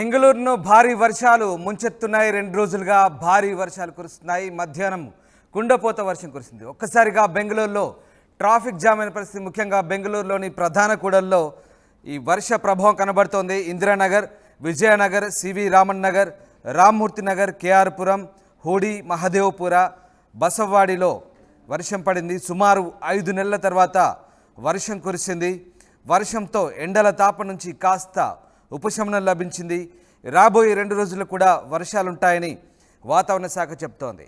బెంగళూరును భారీ వర్షాలు ముంచెత్తున్నాయి. 2 రోజులుగా భారీ వర్షాలు కురుస్తున్నాయి. మధ్యాహ్నం కుండపోత వర్షం కురిసింది. ఒక్కసారిగా బెంగళూరులో ట్రాఫిక్ జామ్ అయిన పరిస్థితి. ముఖ్యంగా బెంగళూరులోని ప్రధాన కూడల్లో ఈ వర్ష ప్రభావం కనబడుతోంది. ఇందిరానగర్, విజయనగర్, సివి రామన్ నగర్, రామ్మూర్తి నగర్, కేఆర్ పురం, హూడి, మహదేవ్పుర, బసవవాడిలో వర్షం పడింది. సుమారు 5 నెలల తర్వాత వర్షం కురిసింది. వర్షంతో ఎండల తాపం నుంచి కాస్త ఉపశమనం లభించింది. రాబోయే 2 రోజులు కూడా వర్షాలుంటాయని వాతావరణ శాఖ చెప్తోంది.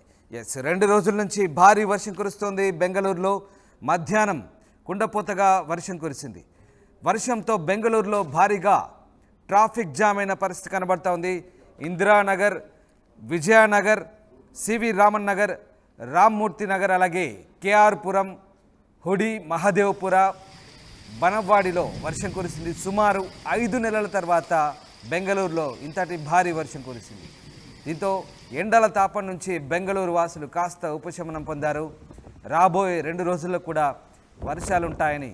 2 రోజుల నుంచి భారీ వర్షం కురుస్తోంది. బెంగళూరులో మధ్యాహ్నం కుండపోతగా వర్షం కురిసింది. వర్షంతో బెంగళూరులో భారీగా ట్రాఫిక్ జామ్ అయిన పరిస్థితి కనబడుతోంది. ఇందిరానగర్, విజయనగర్, సివి రామన్ నగర్, రామ్మూర్తి నగర్, అలాగే కేఆర్ పురం, హుడి, మహదేవ్పుర, బనవాడిలో వర్షం కురిసింది. సుమారు 5 నెలల తర్వాత బెంగళూరులో ఇంతటి భారీ వర్షం కురిసింది. దీంతో ఎండల తాపం నుంచి బెంగళూరు వాసులు కాస్త ఉపశమనం పొందారు. రాబోయే 2 రోజుల్లో కూడా వర్షాలుంటాయని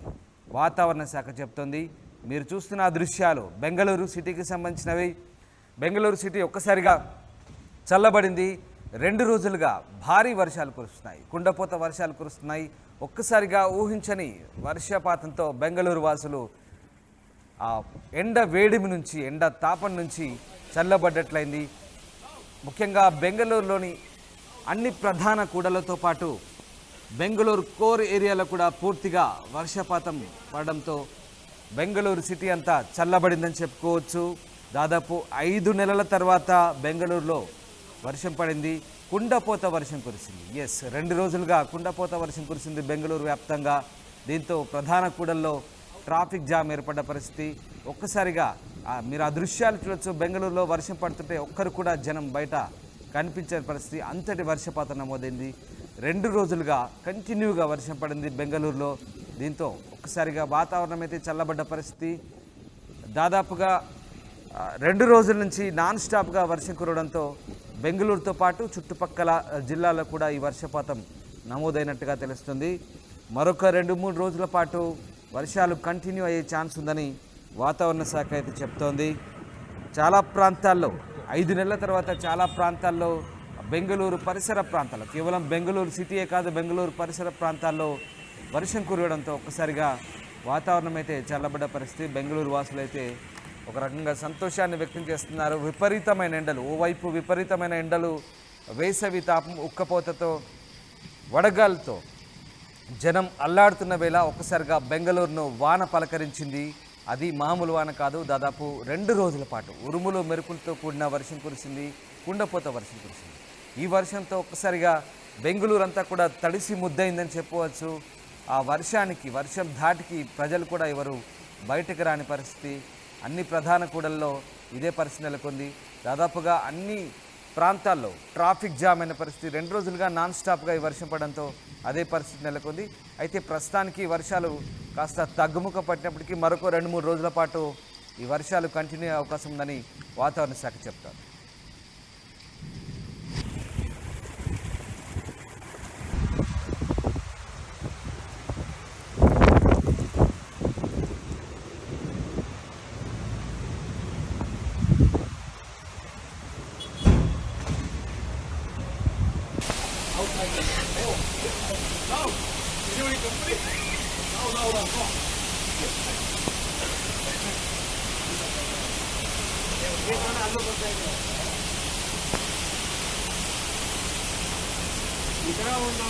వాతావరణ శాఖ చెప్తోంది. మీరు చూస్తున్న దృశ్యాలు బెంగళూరు సిటీకి సంబంధించినవి. బెంగళూరు సిటీ ఒక్కసారిగా చల్లబడింది. 2 రోజులుగా భారీ వర్షాలు కురుస్తున్నాయి. కుండపోత వర్షాలు కురుస్తున్నాయి. ఒక్కసారిగా ఊహించని వర్షపాతంతో బెంగళూరు వాసులు ఆ ఎండ వేడిమి నుంచి, ఎండ తాపం నుంచి చల్లబడ్డట్లయింది. ముఖ్యంగా బెంగళూరులోని అన్ని ప్రధాన కూడలతో పాటు బెంగళూరు కోర్ ఏరియాలో కూడా పూర్తిగా వర్షపాతం పడడంతో బెంగళూరు సిటీ అంతా చల్లబడిందని చెప్పుకోవచ్చు. దాదాపు 5 నెలల తర్వాత బెంగళూరులో వర్షం పడింది. కుండపోత వర్షం కురిసింది. 2 రోజులుగా కుండపోత వర్షం కురిసింది బెంగళూరు వ్యాప్తంగా. దీంతో ప్రధాన కూడల్లో ట్రాఫిక్ జామ్ ఏర్పడ్డ పరిస్థితి. ఒక్కసారిగా మీరు ఆ దృశ్యాలు చూడొచ్చు. బెంగళూరులో వర్షం పడుతుంటే ఒక్కరు కూడా జనం బయట కనిపించే పరిస్థితి. అంతటి వర్షపాతం నమోదైంది. 2 రోజులుగా కంటిన్యూగా వర్షం పడింది బెంగళూరులో. దీంతో ఒక్కసారిగా వాతావరణం అయితే చల్లబడ్డ పరిస్థితి. దాదాపుగా 2 రోజుల నుంచి నాన్ స్టాప్గా వర్షం కురవడంతో బెంగళూరుతో పాటు చుట్టుపక్కల జిల్లాల్లో కూడా ఈ వర్షపాతం నమోదైనట్టుగా తెలుస్తుంది. మరొక 2-3 రోజుల పాటు వర్షాలు కంటిన్యూ అయ్యే ఛాన్స్ ఉందని వాతావరణ శాఖ అయితే చెప్తోంది. చాలా ప్రాంతాల్లో 5 నెలల తర్వాత చాలా ప్రాంతాల్లో బెంగళూరు పరిసర ప్రాంతాల్లో, కేవలం బెంగళూరు సిటీయే కాదు, బెంగళూరు పరిసర ప్రాంతాల్లో వర్షం కురవడంతో ఒక్కసారిగా వాతావరణం అయితే చల్లబడ్డ పరిస్థితి. బెంగళూరు వాసులు అయితే ఒక రకంగా సంతోషాన్ని వ్యక్తం చేస్తున్నారు. విపరీతమైన ఎండలు, ఓవైపు విపరీతమైన ఎండలు, వేసవి తాపం, ఉక్కపోతతో, వడగాలతో జనం అల్లాడుతున్న వేళ ఒక్కసారిగా బెంగళూరును వాన పలకరించింది. అది మామూలు వాన కాదు. దాదాపు 2 రోజుల పాటు ఉరుములు మెరుపులతో కూడిన వర్షం కురిసింది. కుండపోత వర్షం కురిసింది. ఈ వర్షంతో ఒక్కసారిగా బెంగళూరు అంతా కూడా తడిసి ముద్దయిందని చెప్పవచ్చు. ఆ వర్షానికి, వర్షం ధాటికి ప్రజలు కూడా ఎవరు బయటకు రాని పరిస్థితి. అన్ని ప్రధాన కూడల్లో ఇదే పరిస్థితి నెలకొంది. దాదాపుగా అన్ని ప్రాంతాల్లో ట్రాఫిక్ జామ్ అయిన పరిస్థితి. 2 రోజులుగా నాన్ స్టాప్గా ఈ వర్షం పడడంతో అదే పరిస్థితి నెలకొంది. అయితే ప్రస్తుతానికి వర్షాలు కాస్త తగ్గుముఖ పట్టినప్పటికీ మరొక 2-3 రోజుల పాటు ఈ వర్షాలు కంటిన్యూ అయ్యే అవకాశం ఉందని వాతావరణ శాఖ చెప్తారు. ఇక్కడ ఉన్న